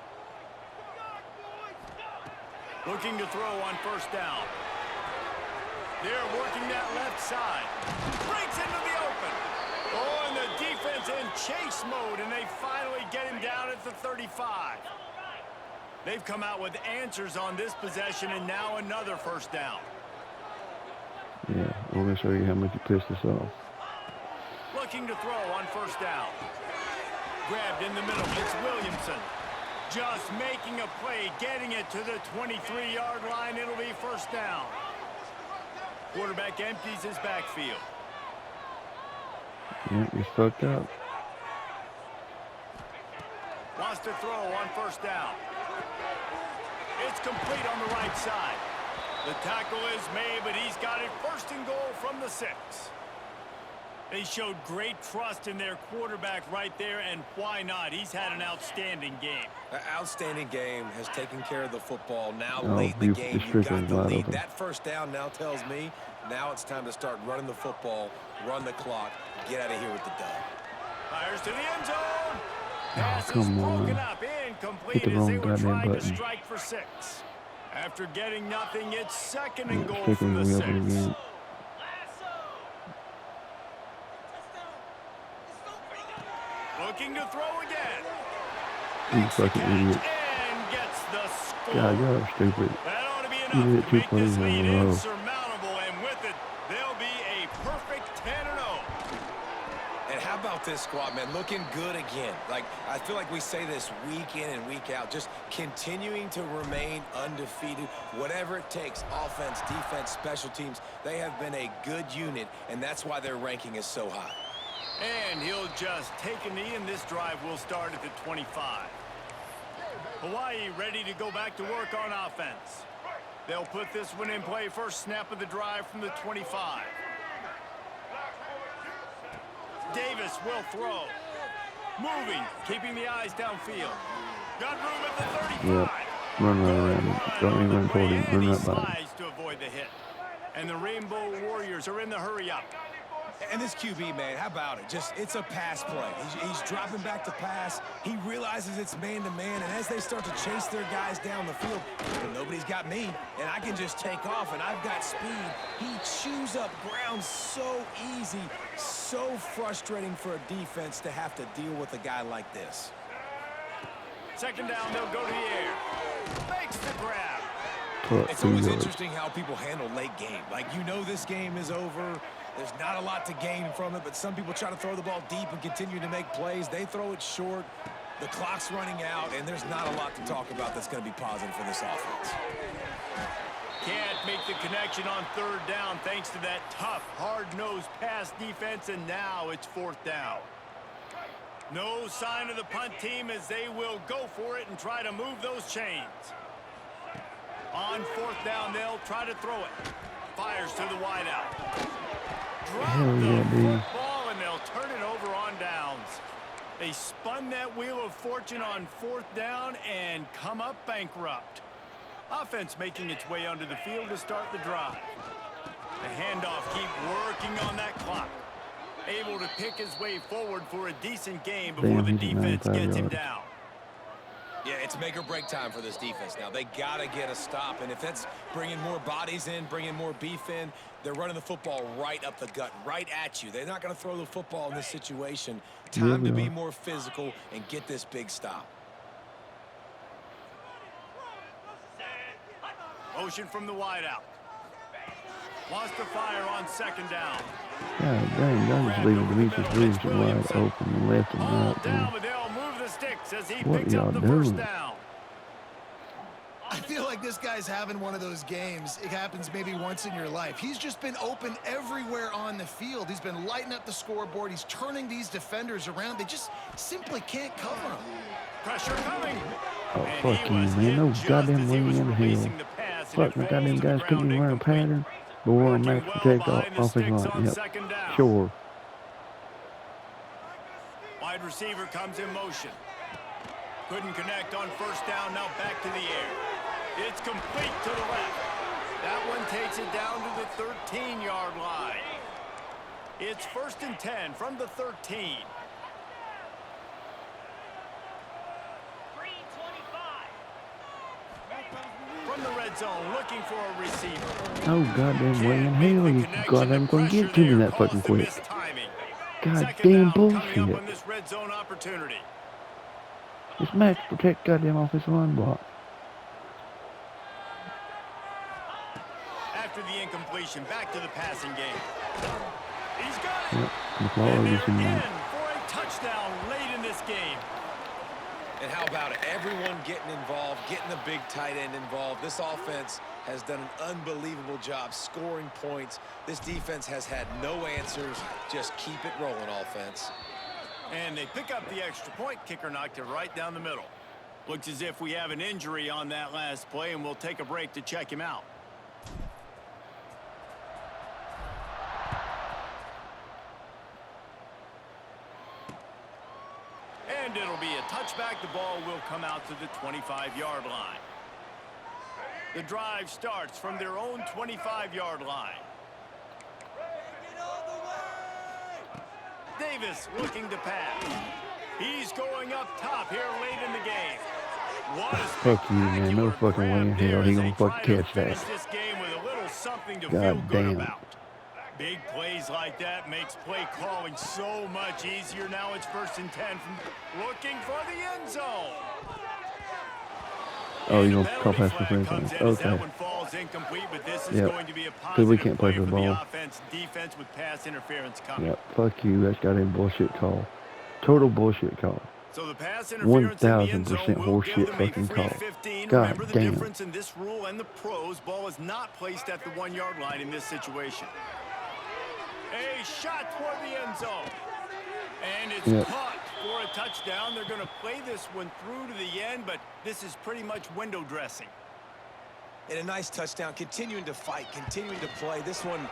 Looking to throw on 1st down. They're working that left side. Breaks into the open. Oh, and the defense in chase mode, and they finally get him down at the 35. They've come out with answers on this possession, and now another 1st down. Yeah, we're going to show you how much you pissed us off. Looking to throw on 1st down. Grabbed in the middle. It's Williamson. Just making a play, getting it to the 23-yard line. It'll be 1st down. Quarterback empties his backfield. Yeah, he's fucked up. Wants to throw on 1st down. It's complete on the right side. The tackle is made, but he's got it 1st and goal from the 6. They showed great trust in their quarterback right there, and why not? He's had an outstanding game. An outstanding game, has taken care of the football. Now Oh, late in the game, you've got the wide lead. open. That 1st down now tells me now it's time to start running the football, run the clock, get out of here with the dub. Fires to the end zone. Oh, Pass is come broken on. up, Hit incomplete the as wrong they were goddamn trying to button. strike for 6. After getting nothing, it's 2nd and goal Sticking from the the 6. wheel again. Looking to throw again. You fucking idiot. And gets the score. God, y'all stupid. That ought to be You enough did to two make plays this in a lead row. insurmountable, and with it, they'll be a perfect 10-0. And how about this squad, man? Looking good again. Like, I feel like we say this week in and week out, just continuing to remain undefeated. Whatever it takes, offense, defense, special teams, they have been a good unit, and that's why their ranking is so high. And he'll just take a knee, and this drive will start at the 25. Hawaii ready to go back to work on offense. They'll put this one in play. 1st snap of the drive from the 25. Davis will throw. Moving, keeping the eyes downfield. Got room at the 35. Yep. Run right around him. Don't even run toward him. And Run he right by him. slides to avoid the hit. And the Rainbow Warriors are in the hurry-up. And this QB, man, how about it? Just, it's a pass play. He's dropping back to pass. He realizes it's man-to-man, and as they start to chase their guys down the field, well, nobody's got me, and I can just take off, and I've got speed. He chews up ground so easy, so frustrating for a defense to have to deal with a guy like this. 2nd down, they'll go to the air. Makes the grab. It's always interesting how people handle late game. Like, you know this game is over. There's not a lot to gain from it, but some people try to throw the ball deep and continue to make plays. They throw it short. The clock's running out, and there's not a lot to talk about that's going to be positive for this offense. Can't make the connection on 3rd down thanks to that tough, hard-nosed pass defense, and now it's 4th down. No sign of the punt team as they will go for it and try to move those chains. On 4th down, they'll try to throw it. Fires to the wideout. Drop the football, and they'll turn it over on downs. They spun that wheel of fortune on 4th down and come up bankrupt. Offense making its way onto the field to start the drive. The handoff keep working on that clock. Able to pick his way forward for a decent game before the defense gets him down. Yeah, it's make or break time for this defense now. They got to get a stop, and if that's bringing more bodies in, bringing more beef in, they're running the football right up the gut, right at you. They're not going to throw the football in this situation. Time to be more physical and get this big stop. Motion from the wideout. Wants to fire on 2nd down. God dang, y'all just leaving Demetrius Williamson wide open left and right. Down, but they'll move the sticks as he What picks y'all up the doing? 1st down. I feel like this guy's having one of those games. It happens maybe once in your life. He's just been open everywhere on the field. He's been lighting up the scoreboard. He's turning these defenders around. They just simply can't cover him. Pressure coming. Oh, fuck you, man. No goddamn way in the hell. Fuck, my goddamn guys couldn't even run a pattern. But we're on max protect offensive line. Yep. Sure. Wide receiver comes in motion. Couldn't connect on 1st down. Now back to the air. It's complete to the left. That one takes it down to the 13-yard line. It's 1st and 10 from the 13. From the red zone, looking for a receiver. Oh, goddamn way in hell you goddamn gonna get to me that fucking quick. Goddamn bullshit. This red zone opportunity. It's max protect goddamn offensive line block. After the incompletion, back to the passing game. He's got it. Yep. And they're in for a touchdown late in this game. And how about it? Everyone getting involved, getting the big tight end involved. This offense has done an unbelievable job scoring points. This defense has had no answers. Just keep it rolling, offense. And they pick up the extra point. Kicker knocked it right down the middle. Looks as if we have an injury on that last play, and we'll take a break to check him out. And it'll be a touchback. The ball will come out to the 25-yard line. The drive starts from their own 25-yard line. Davis looking to pass. He's going up top here late in the game. What a Fuck you, man. No fucking way in hell he gonna fucking catch that. This game with a little something to feel God good damn. about. Big plays like that makes play calling so much easier. Now it's 1st and 10 from looking for the end zone. Oh, you gonna call pass interference? Okay. Yep. Because we can't play for the ball. Defense with pass interference coming. Yep. Fuck you. That's goddamn bullshit call. Total bullshit call. So the pass interference 1000% horseshit fucking call. God Remember the damn. difference in this rule and the pros. Ball is not placed at the 1-yard line in this situation. A shot toward the end zone. And it's caught for a touchdown. They're going to play this one through to the end, but this is pretty much window dressing. And a nice touchdown, continuing to fight, continuing to play. This one,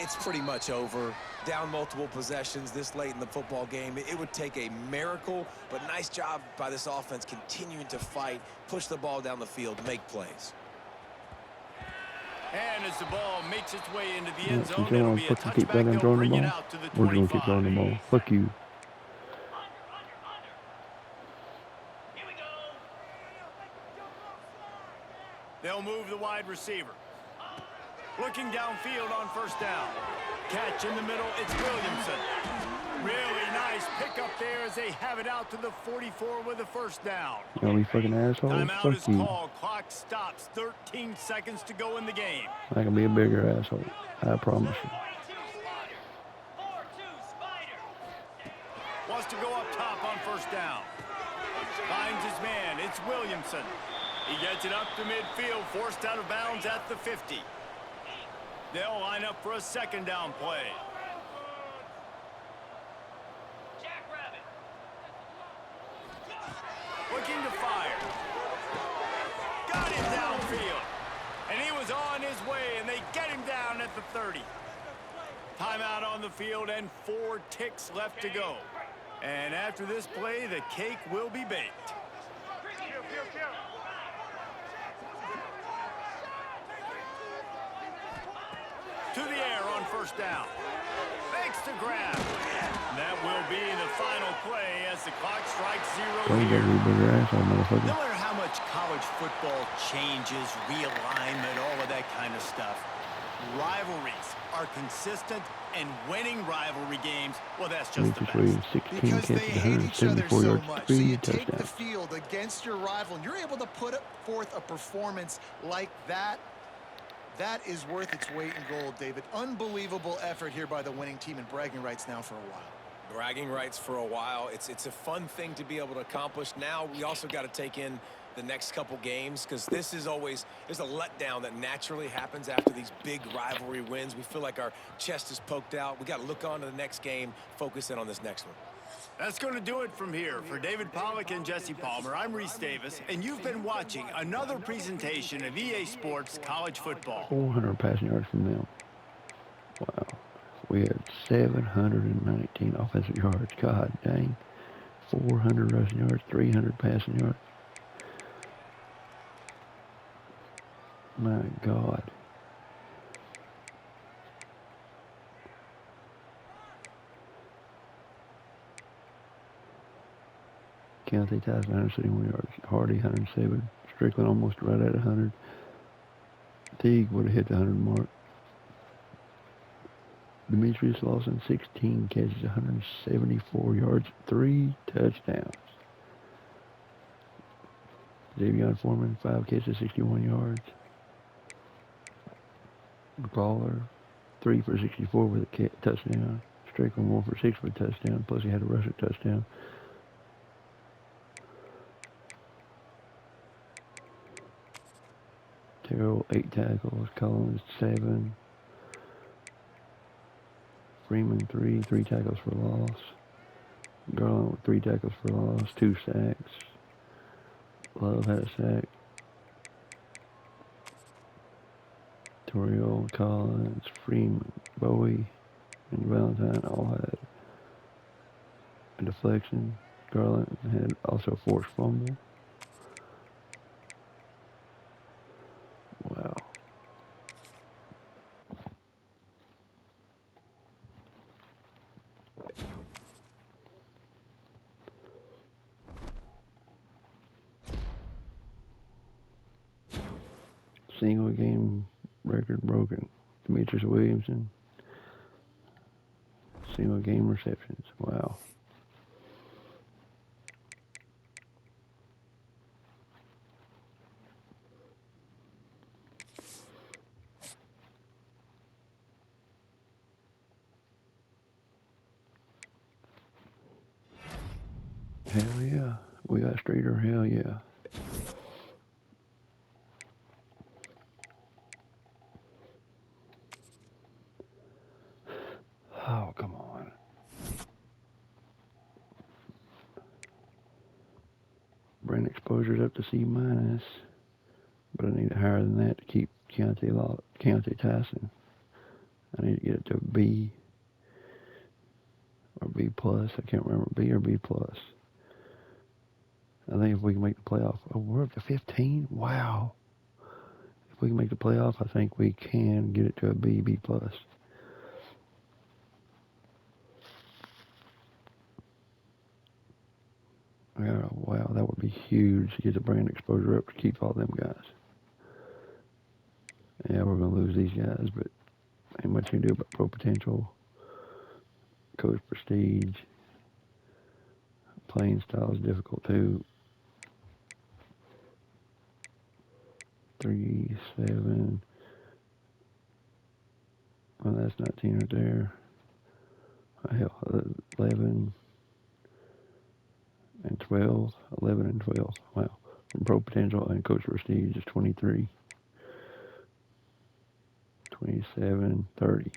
it's pretty much over. Down multiple possessions this late in the football game. It would take a miracle, but nice job by this offense continuing to fight, push the ball down the field, make plays. And as the ball makes its way into the end zone, You it'll want be to a fucking keep touchback. goddamn They'll throwing bring the it ball? out to the We're gonna keep 25. throwing the ball. Fuck you. They'll move the wide receiver. Looking downfield on 1st down. Catch in the middle, it's Williamson. Really nice pickup there as they have it out to the 44 with a 1st down. You know, you fucking asshole. Timeout is Fuck you. called. Clock stops. 13 seconds to go in the game. I can be a bigger asshole. I promise you. Wants to go up top on 1st down. Finds his man. It's Williamson. He gets it up to midfield, forced out of bounds at the 50. They'll line up for a 2nd down play. Looking to fire. Got him downfield. And he was on his way, and they get him down at the 30. Timeout on the field and 4 ticks left to go. And after this play, the cake will be baked. To the air on first down. Makes the grab. That will be the final play as the clock strikes 0 here. No matter how much college football changes, realignment, all of that kind of stuff, rivalries are consistent, and winning rivalry games, well, that's just the best. Because they hate each other so much. So you take the field against your rival, and you're able to put forth a performance like that. That is worth its weight in gold, David. Unbelievable effort here by the winning team, and bragging rights now for a while. Bragging rights for a while. It's a fun thing to be able to accomplish. Now we also got to take in the next couple games, because this is always, there's a letdown that naturally happens after these big rivalry wins. We feel like our chest is poked out. We got to look on to the next game, focus in on this next one. That's going to do it from here. For David Pollack and Jesse Palmer, I'm Reese Davis, and you've been watching another presentation of EA Sports College Football. 400 passing yards from them. Wow. We had 719 offensive yards. God dang. 400 rushing yards, 300 passing yards. My God. County Tyson 171 yards. Hardy 107. Strickland almost right at 100. Teague would have hit the 100 mark. Demetrius Lawson 16 catches, 174 yards, 3 touchdowns. Xavier Foreman 5 catches, 61 yards. Brawler 3 for 64 with a touchdown. Strickland 1 for 6 with a touchdown. Plus he had a rushing touchdown. Terrell 8 tackles. Collins 7. Freeman 3 tackles for loss. Garland with 3 tackles for loss, 2 sacks. Love had a sack. Toriel, Collins, Freeman, Bowie, and Valentine all had a deflection. Garland had also a forced fumble. Wow. Single game record broken. Demetrius Williamson. Single game receptions. Wow. Hell yeah. We got Streeter. Hell yeah. Oh, come on. Brain exposure's up to C minus, but I need it higher than that to keep County Tyson. I need to get it to a B or B plus. I can't remember, B or B plus. I think if we can make the playoff, oh, we're up to 15. Wow. If we can make the playoff, I think we can get it to a B, B plus. Yeah, wow, that would be huge to get the brand exposure up to keep all them guys. Yeah, we're going to lose these guys, but ain't much you can do about pro potential, coach prestige. Playing style is difficult too. 3, 7. Well, that's 19 right there. Hell, 11 and 12. 11 and 12. Wow. From pro potential and coach prestige is 23. 27, 30.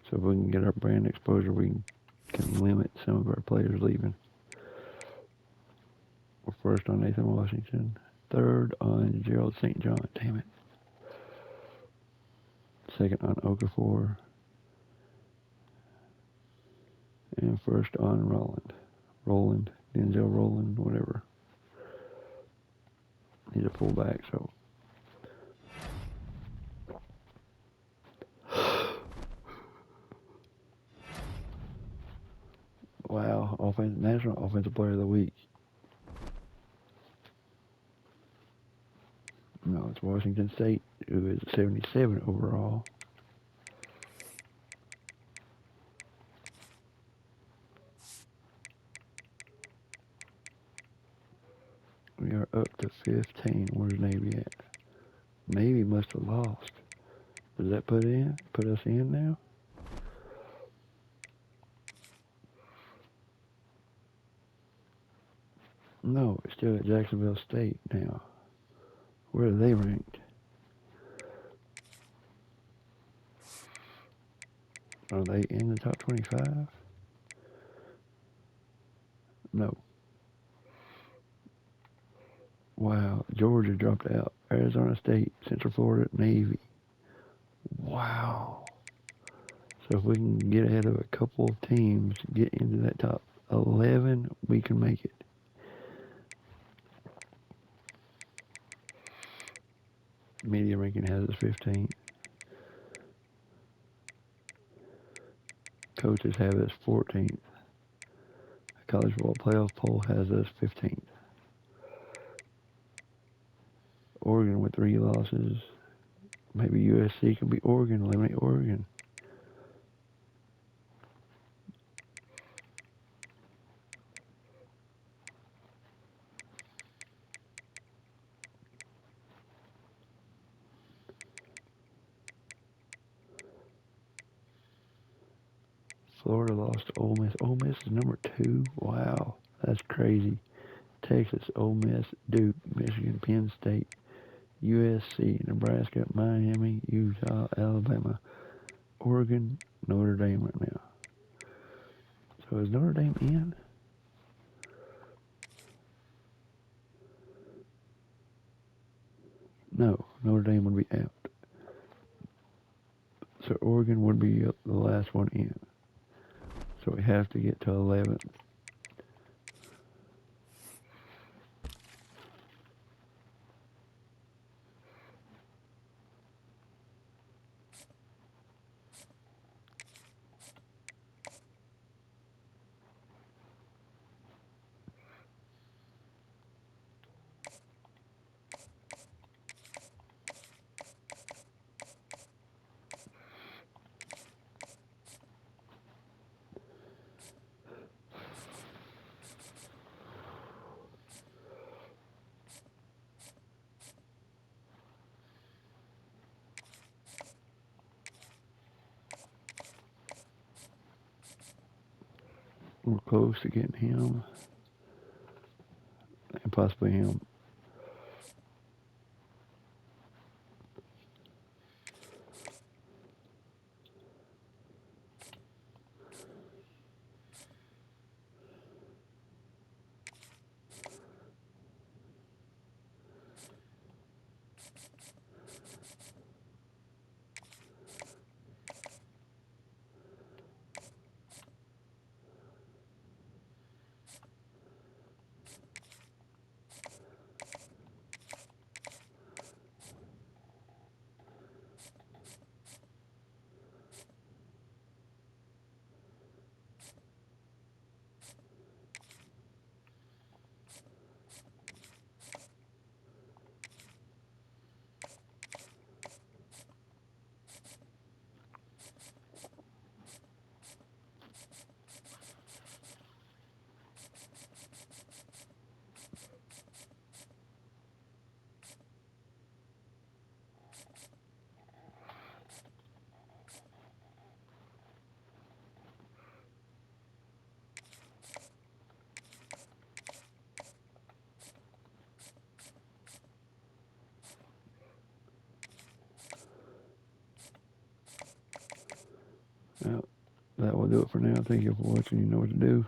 So if we can get our brand exposure, we can limit some of our players leaving. We're first on Nathan Washington. Third on Gerald St. John. Damn it. Second on Okafor. And first on Rolland. Roland, Denzel Roland, whatever. He's a fullback, so. Wow, National Offensive Player of the Week. No, it's Washington State, who is 77 overall. We are up to 15. Where's Navy at? Navy must have lost. Does that put us in now? No, it's still at Jacksonville State now. Where are they ranked? Are they in the top 25? No. Wow, Georgia dropped out. Arizona State, Central Florida, Navy. Wow. So if we can get ahead of a couple of teams, get into that top 11, we can make it. Media ranking has us 15th. Coaches have us 14th. College football playoff poll has us 15th. Oregon with 3 losses. Maybe USC can beat Oregon, eliminate Oregon. Florida lost to Ole Miss. Ole Miss is number 2. Wow, that's crazy. Texas, Ole Miss, Duke, Michigan, Penn State, USC, Nebraska, Miami, Utah, Alabama, Oregon, Notre Dame right now. So is Notre Dame in? No, Notre Dame would be out. So Oregon would be the last one in. So we have to get to 11th. We're close to getting him. And possibly him. Well, that will do it for now. Thank you for watching. You know what to do.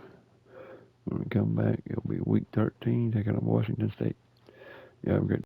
When we come back, it'll be week 13, taking on Washington State. You have a great